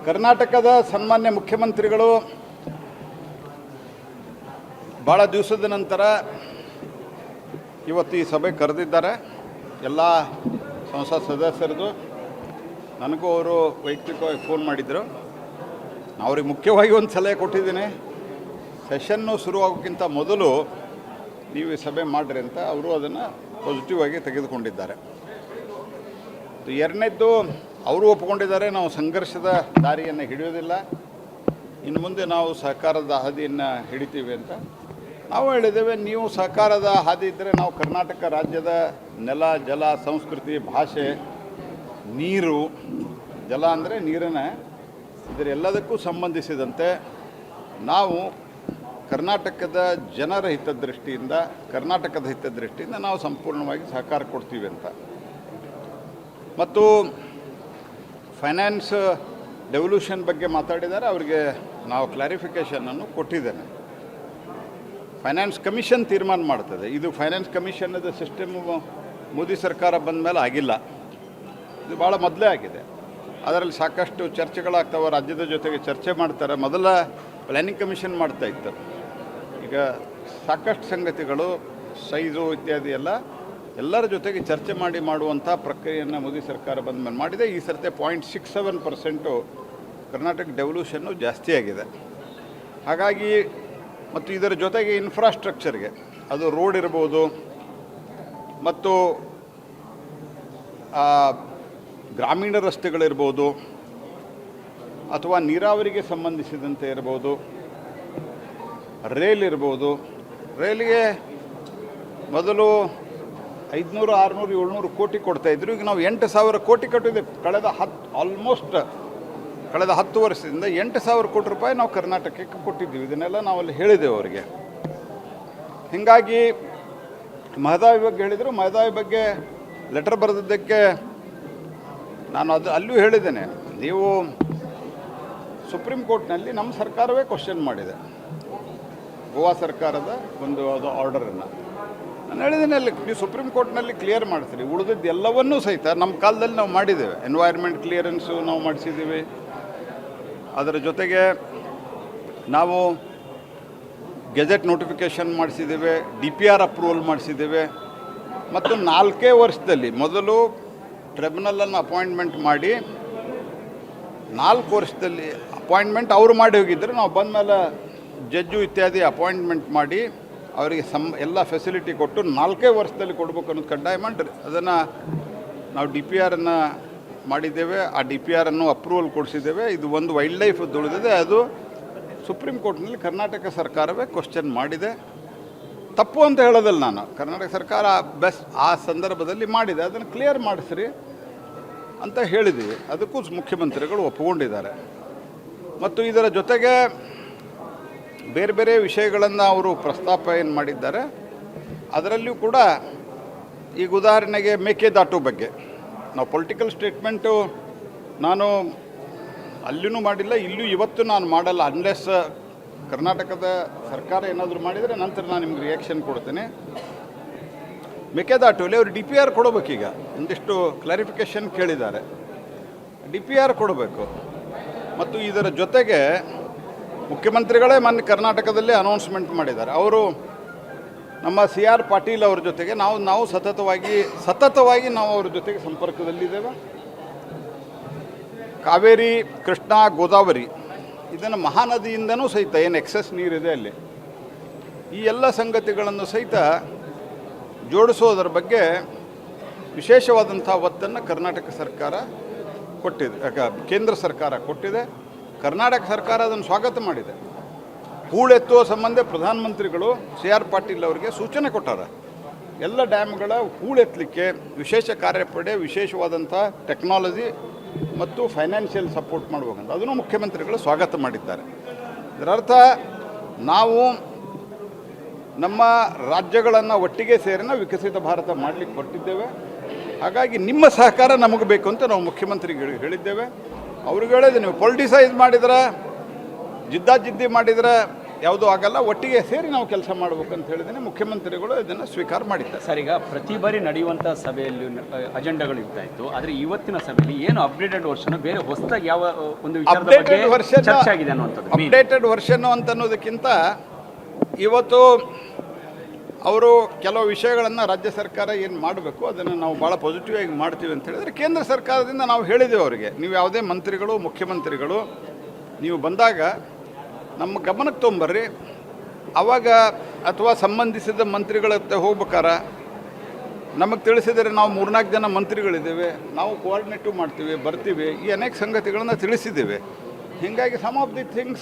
ಕರ್ನಾಟಕದ ಸನ್ಮಾನ್ಯ ಮುಖ್ಯಮಂತ್ರಿಗಳು ಭಾಳ ದಿವಸದ ನಂತರ ಇವತ್ತು ಈ ಸಭೆ ಕರೆದಿದ್ದಾರೆ. ಎಲ್ಲ ಸಂಸತ್ ಸದಸ್ಯರದು ನನಗೂ ಅವರು ವೈಯಕ್ತಿಕವಾಗಿ ಫೋನ್ ಮಾಡಿದರು. ಅವ್ರಿಗೆ ಮುಖ್ಯವಾಗಿ ಒಂದು ಸಲಹೆ ಕೊಟ್ಟಿದ್ದೀನಿ, ಸೆಷನ್ನು ಶುರುವಾಗೋಕ್ಕಿಂತ ಮೊದಲು ನೀವು ಈ ಸಭೆ ಮಾಡಿರಿ ಅಂತ. ಅವರು ಅದನ್ನು ಪಾಸಿಟಿವ್ ಆಗಿ ತೆಗೆದುಕೊಂಡಿದ್ದಾರೆ. ಎರಡನೇದ್ದು ಅವರು ಒಪ್ಪಿಕೊಂಡಿದ್ದಾರೆ, ನಾವು ಸಂಘರ್ಷದ ದಾರಿಯನ್ನು ಹಿಡಿಯೋದಿಲ್ಲ, ಇನ್ನು ಮುಂದೆ ನಾವು ಸಹಕಾರದ ಹಾದಿಯನ್ನು ಹಿಡಿತೀವಿ ಅಂತ. ನಾವು ಹೇಳಿದ್ದೇವೆ, ನೀವು ಸಹಕಾರದ ಹಾದಿ ಇದ್ದರೆ ನಾವು ಕರ್ನಾಟಕ ರಾಜ್ಯದ ನೆಲ, ಜಲ, ಸಂಸ್ಕೃತಿ, ಭಾಷೆ, ನೀರು, ಜಲ ಅಂದರೆ ನೀರಿನ ಇದರೆಲ್ಲದಕ್ಕೂ ಸಂಬಂಧಿಸಿದಂತೆ ನಾವು ಕರ್ನಾಟಕದ ಜನರ ಹಿತದೃಷ್ಟಿಯಿಂದ, ಕರ್ನಾಟಕದ ಹಿತದೃಷ್ಟಿಯಿಂದ ನಾವು ಸಂಪೂರ್ಣವಾಗಿ ಸಹಕಾರ ಕೊಡ್ತೀವಿ ಅಂತ. ಮತ್ತು ಫೈನಾನ್ಸ್ ಡೆವಲ್ಯೂಷನ್ ಬಗ್ಗೆ ಮಾತಾಡಿದ್ದಾರೆ. ಅವರಿಗೆ ನಾವು ಕ್ಲಾರಿಫಿಕೇಷನನ್ನು ಕೊಟ್ಟಿದ್ದೇನೆ. ಫೈನಾನ್ಸ್ ಕಮಿಷನ್ ತೀರ್ಮಾನ ಮಾಡ್ತದೆ. ಇದು ಫೈನಾನ್ಸ್ ಕಮಿಷನ್ನದ ಸಿಸ್ಟಮ್ ಮೋದಿ ಸರ್ಕಾರ ಬಂದ ಮೇಲೆ ಆಗಿಲ್ಲ, ಇದು ಭಾಳ ಮೊದಲೇ ಆಗಿದೆ. ಅದರಲ್ಲಿ ಸಾಕಷ್ಟು ಚರ್ಚೆಗಳಾಗ್ತವೆ, ರಾಜ್ಯದ ಜೊತೆಗೆ ಚರ್ಚೆ ಮಾಡ್ತಾರೆ. ಮೊದಲ ಪ್ಲ್ಯಾನಿಂಗ್ ಕಮಿಷನ್ ಮಾಡ್ತಾಯಿತ್ತು. ಈಗ ಸಾಕಷ್ಟು ಸಂಗತಿಗಳು, ಸೈಜು ಇತ್ಯಾದಿ ಎಲ್ಲರ ಜೊತೆಗೆ ಚರ್ಚೆ ಮಾಡಿ ಮಾಡುವಂಥ ಪ್ರಕ್ರಿಯೆಯನ್ನು ಮೋದಿ ಸರ್ಕಾರ ಬಂದ ಮೇಲೆ ಮಾಡಿದೆ. ಈ ಸರ್ತೆ 0.67% ಕರ್ನಾಟಕ ಡೆವಲ್ಯೂಷನ್ನು ಜಾಸ್ತಿ ಆಗಿದೆ. ಹಾಗಾಗಿ ಮತ್ತು ಇದರ ಜೊತೆಗೆ ಇನ್ಫ್ರಾಸ್ಟ್ರಕ್ಚರ್ಗೆ, ಅದು ರೋಡ್ ಇರ್ಬೋದು, ಮತ್ತು ಗ್ರಾಮೀಣ ರಸ್ತೆಗಳಿರ್ಬೋದು, ಅಥವಾ ನೀರಾವರಿಗೆ ಸಂಬಂಧಿಸಿದಂತೆ ಇರ್ಬೋದು, ರೇಲ್ ಇರ್ಬೋದು. ರೈಲಿಗೆ ಮೊದಲು 500, 600, 700 ಕೋಟಿ ಕೊಡ್ತಾಯಿದ್ರು. ಈಗ ನಾವು 8,000 ಕೋಟಿ ಕಟ್ಟಿದ್ದೇವೆ. ಕಳೆದ 10 ವರ್ಷದಿಂದ 8,000 ಕೋಟಿ ರೂಪಾಯಿ ನಾವು ಕರ್ನಾಟಕಕ್ಕೆ ಕೊಟ್ಟಿದ್ದೀವಿ. ಇದನ್ನೆಲ್ಲ ನಾವಲ್ಲಿ ಹೇಳಿದ್ದೇವೆ ಅವರಿಗೆ. ಹೀಗಾಗಿ ಮಹದಾಯಿ ಬಗ್ಗೆ ಹೇಳಿದರು. ಮಹದಾಯಿ ಬಗ್ಗೆ ಲೆಟರ್ ಬರೆದಿದ್ದಕ್ಕೆ ನಾನು ಅಲ್ಲೂ ಹೇಳಿದ್ದೇನೆ, ನೀವು ಸುಪ್ರೀಂ ಕೋರ್ಟ್ನಲ್ಲಿ ನಮ್ಮ ಸರ್ಕಾರವೇ ಕ್ವಶನ್ ಮಾಡಿದೆ, ಗೋವಾ ಸರ್ಕಾರದ ಒಂದು ಅದು ಆರ್ಡರನ್ನು. ನಾನು ಹೇಳಿದ್ದೇನೆ, ಅಲ್ಲಿ ನೀವು ಸುಪ್ರೀಂ ಕೋರ್ಟ್ನಲ್ಲಿ ಕ್ಲಿಯರ್ ಮಾಡ್ತೀರಿ. ಉಳಿದಿದ್ದು ಎಲ್ಲವನ್ನೂ ಸಹಿತ ನಮ್ಮ ಕಾಲದಲ್ಲಿ ನಾವು ಮಾಡಿದ್ದೇವೆ. ಎನ್ವೈರ್ಮೆಂಟ್ ಕ್ಲಿಯರೆನ್ಸು ನಾವು ಮಾಡಿಸಿದ್ದೀವಿ. ಅದರ ಜೊತೆಗೆ ನಾವು ಗೆಜೆಟ್ ನೋಟಿಫಿಕೇಷನ್ ಮಾಡಿಸಿದ್ದೇವೆ, DPR ಅಪ್ರೂವಲ್ ಮಾಡಿಸಿದ್ದೇವೆ. ಮತ್ತು 4 ವರ್ಷದಲ್ಲಿ ಮೊದಲು ಟ್ರಿಬ್ಯುನಲನ್ನು ಅಪಾಯಿಂಟ್ಮೆಂಟ್ ಮಾಡಿ, 4 ವರ್ಷದಲ್ಲಿ ಅಪಾಯಿಂಟ್ಮೆಂಟ್ ಅವರು ಮಾಡಿ ಹೋಗಿದ್ದರು. ನಾವು ಬಂದ ಮೇಲೆ ಜಡ್ಜು ಇತ್ಯಾದಿ ಅಪಾಯಿಂಟ್ಮೆಂಟ್ ಮಾಡಿ ಅವರಿಗೆ ಎಲ್ಲ ಫೆಸಿಲಿಟಿ ಕೊಟ್ಟು 4 ವರ್ಷದಲ್ಲಿ ಕೊಡಬೇಕು ಅನ್ನೋದು ಕಡ್ಡಾಯ ಮಾಡಿರಿ. ಅದನ್ನು ನಾವು DPRನ್ನು ಮಾಡಿದ್ದೇವೆ. ಆ DPRನ್ನು ಅಪ್ರೂವಲ್ ಕೊಡಿಸಿದ್ದೇವೆ. ಇದು ಒಂದು ವೈಲ್ಡ್ ಲೈಫ್ ಉಳಿದಿದೆ, ಅದು ಸುಪ್ರೀಂ ಕೋರ್ಟ್ನಲ್ಲಿ ಕರ್ನಾಟಕ ಸರ್ಕಾರವೇ ಕ್ವಶನ್ ಮಾಡಿದೆ. ತಪ್ಪು ಅಂತ ಹೇಳೋದಲ್ಲ ನಾನು, ಕರ್ನಾಟಕ ಸರ್ಕಾರ ಆ ಸಂದರ್ಭದಲ್ಲಿ ಮಾಡಿದೆ, ಅದನ್ನು ಕ್ಲಿಯರ್ ಮಾಡಿಸ್ರಿ ಅಂತ ಹೇಳಿದ್ದೀವಿ. ಅದಕ್ಕೂ ಮುಖ್ಯಮಂತ್ರಿಗಳು ಒಪ್ಪಿಕೊಂಡಿದ್ದಾರೆ. ಮತ್ತು ಇದರ ಜೊತೆಗೆ ಬೇರೆ ಬೇರೆ ವಿಷಯಗಳನ್ನು ಅವರು ಪ್ರಸ್ತಾಪ ಏನು ಮಾಡಿದ್ದಾರೆ, ಅದರಲ್ಲಿಯೂ ಕೂಡ ಈಗ ಉದಾಹರಣೆಗೆ ಮೇಕೆದಾಟು ಬಗ್ಗೆ ನಾವು ಪೊಲಿಟಿಕಲ್ ಸ್ಟೇಟ್ಮೆಂಟು ನಾನು ಅಲ್ಲಿಯೂ ಮಾಡಿಲ್ಲ, ಇಲ್ಲೂ ಇವತ್ತು ನಾನು ಮಾಡಲ್ಲ. ಅನ್ಲೆಸ್ ಕರ್ನಾಟಕದ ಸರ್ಕಾರ ಏನಾದರೂ ಮಾಡಿದರೆ ನಂತರ ನಾನು ನಿಮ್ಗೆ ರಿಯಾಕ್ಷನ್ ಕೊಡ್ತೇನೆ. ಮೇಕೆದಾಟುವಲ್ಲಿ ಅವರು DPR ಕೊಡಬೇಕೀಗ. ಒಂದಿಷ್ಟು ಕ್ಲಾರಿಫಿಕೇಷನ್ ಕೇಳಿದ್ದಾರೆ, DPR ಕೊಡಬೇಕು. ಮತ್ತು ಇದರ ಜೊತೆಗೆ ಮುಖ್ಯಮಂತ್ರಿಗಳೇ ಮೊನ್ನೆ ಕರ್ನಾಟಕದಲ್ಲಿ ಅನೌನ್ಸ್ಮೆಂಟ್ ಮಾಡಿದ್ದಾರೆ. ಅವರು ನಮ್ಮ CR ಪಾಟೀಲ್ ಅವ್ರ ಜೊತೆಗೆ ನಾವು ಸತತವಾಗಿ ನಾವು ಅವ್ರ ಜೊತೆಗೆ ಸಂಪರ್ಕದಲ್ಲಿದ್ದೇವೆ. ಕಾವೇರಿ, ಕೃಷ್ಣ, ಗೋದಾವರಿ ಇದನ್ನು ಮಹಾನದಿಯಿಂದನೂ ಸಹಿತ ಏನು ಎಕ್ಸೆಸ್ ನೀರಿದೆ ಅಲ್ಲಿ, ಈ ಎಲ್ಲ ಸಂಗತಿಗಳನ್ನು ಸಹಿತ ಜೋಡಿಸೋದರ ಬಗ್ಗೆ ವಿಶೇಷವಾದಂಥ ಒತ್ತನ್ನು ಕರ್ನಾಟಕ ಸರ್ಕಾರ ಕೊಟ್ಟಿದೆ, ಕೇಂದ್ರ ಸರ್ಕಾರ ಕೊಟ್ಟಿದೆ. ಕರ್ನಾಟಕ ಸರ್ಕಾರ ಅದನ್ನು ಸ್ವಾಗತ ಮಾಡಿದೆ. ಹೂಳೆತ್ತುವ ಸಂಬಂಧ ಪ್ರಧಾನಮಂತ್ರಿಗಳು CR ಪಾಟೀಲ್ ಅವರಿಗೆ ಸೂಚನೆ ಕೊಟ್ಟಾರೆ. ಎಲ್ಲ ಡ್ಯಾಮ್ಗಳ ಹೂಳೆತ್ತಲಿಕ್ಕೆ ವಿಶೇಷ ಕಾರ್ಯಪಡೆ, ವಿಶೇಷವಾದಂಥ ಟೆಕ್ನಾಲಜಿ ಮತ್ತು ಫೈನಾನ್ಷಿಯಲ್ ಸಪೋರ್ಟ್ ಮಾಡ್ಬೇಕಂತ ಅದನ್ನು ಮುಖ್ಯಮಂತ್ರಿಗಳು ಸ್ವಾಗತ ಮಾಡಿದ್ದಾರೆ. ಇದರರ್ಥ ನಾವು ನಮ್ಮ ರಾಜ್ಯಗಳನ್ನು ಒಟ್ಟಿಗೆ ಸೇರಿನ ವಿಕಸಿತ ಭಾರತ ಮಾಡಲಿಕ್ಕೆ ಹೊರಟಿದ್ದೇವೆ. ಹಾಗಾಗಿ ನಿಮ್ಮ ಸಹಕಾರ ನಮಗೆ ಬೇಕು ಅಂತ ನಾವು ಮುಖ್ಯಮಂತ್ರಿಗಳಿಗೆ ಹೇಳಿದ್ದೇವೆ. ಅವ್ರಿಗೆ ಹೇಳಿದೆ, ನೀವು ಪೊಲಿಟಿಸೈಸ್ ಮಾಡಿದ್ರೆ, ಜಿದ್ದಾಜಿದ್ದಿ ಮಾಡಿದರೆ ಯಾವುದೂ ಆಗಲ್ಲ, ಒಟ್ಟಿಗೆ ಸೇರಿ ನಾವು ಕೆಲಸ ಮಾಡಬೇಕು ಅಂತ ಹೇಳಿದ್ರೆ ಮುಖ್ಯಮಂತ್ರಿಗಳು ಇದನ್ನು ಸ್ವೀಕಾರ ಮಾಡಿದ್ದಾರೆ. ಸರ್, ಈಗ ಪ್ರತಿ ಬಾರಿ ನಡೆಯುವಂಥ ಸಭೆಯಲ್ಲಿ ಅಜೆಂಡಾಗಳು ಇರ್ತಾ ಇತ್ತು, ಆದರೆ ಇವತ್ತಿನ ಸಭೆಯಲ್ಲಿ ಏನು ಅಪ್ಡೇಟೆಡ್ ವರ್ಷನ್ ಬೇರೆ ಹೊಸದಾಗಿ ಯಾವ ಒಂದು ವಿಚಾರದ ಬಗ್ಗೆ ಚರ್ಚೆ ಆಗಿದೆ ಅನ್ನುವಂಥದ್ದು. ಅಪ್ಡೇಟೆಡ್ ವರ್ಷನ್ ಅಂತ ಅನ್ನೋದಕ್ಕಿಂತ ಇವತ್ತು ಅವರು ಕೆಲವು ವಿಷಯಗಳನ್ನು ರಾಜ್ಯ ಸರ್ಕಾರ ಏನು ಮಾಡಬೇಕು ಅದನ್ನು ನಾವು ಭಾಳ ಪಾಸಿಟಿವ್ ಆಗಿ ಮಾಡ್ತೀವಿ ಅಂತ ಹೇಳಿದರೆ ಕೇಂದ್ರ ಸರ್ಕಾರದಿಂದ ನಾವು ಹೇಳಿದ್ದೇವೆ ಅವರಿಗೆ, ನೀವು ಯಾವುದೇ ಮಂತ್ರಿಗಳು ಮುಖ್ಯಮಂತ್ರಿಗಳು ನೀವು ಬಂದಾಗ ನಮ್ಮ ಗಮನಕ್ಕೆ ತೊಗೊಂಬರ್ರಿ, ಆವಾಗ ಅಥವಾ ಸಂಬಂಧಿಸಿದ ಮಂತ್ರಿಗಳ ಹತ್ರ ಹೋಗ್ಬೇಕಾರ ನಮಗೆ ತಿಳಿಸಿದರೆ ನಾವು 3-4 ಜನ ಮಂತ್ರಿಗಳಿದ್ದೇವೆ, ನಾವು ಕೋಆರ್ಡಿನೇಟಿವ್ ಮಾಡ್ತೀವಿ, ಬರ್ತೀವಿ, ಈ ಅನೇಕ ಸಂಗತಿಗಳನ್ನು ತಿಳಿಸಿದ್ದೇವೆ. ಹೀಗಾಗಿ ಸಮ್ ಆಫ್ ದಿ ಥಿಂಗ್ಸ್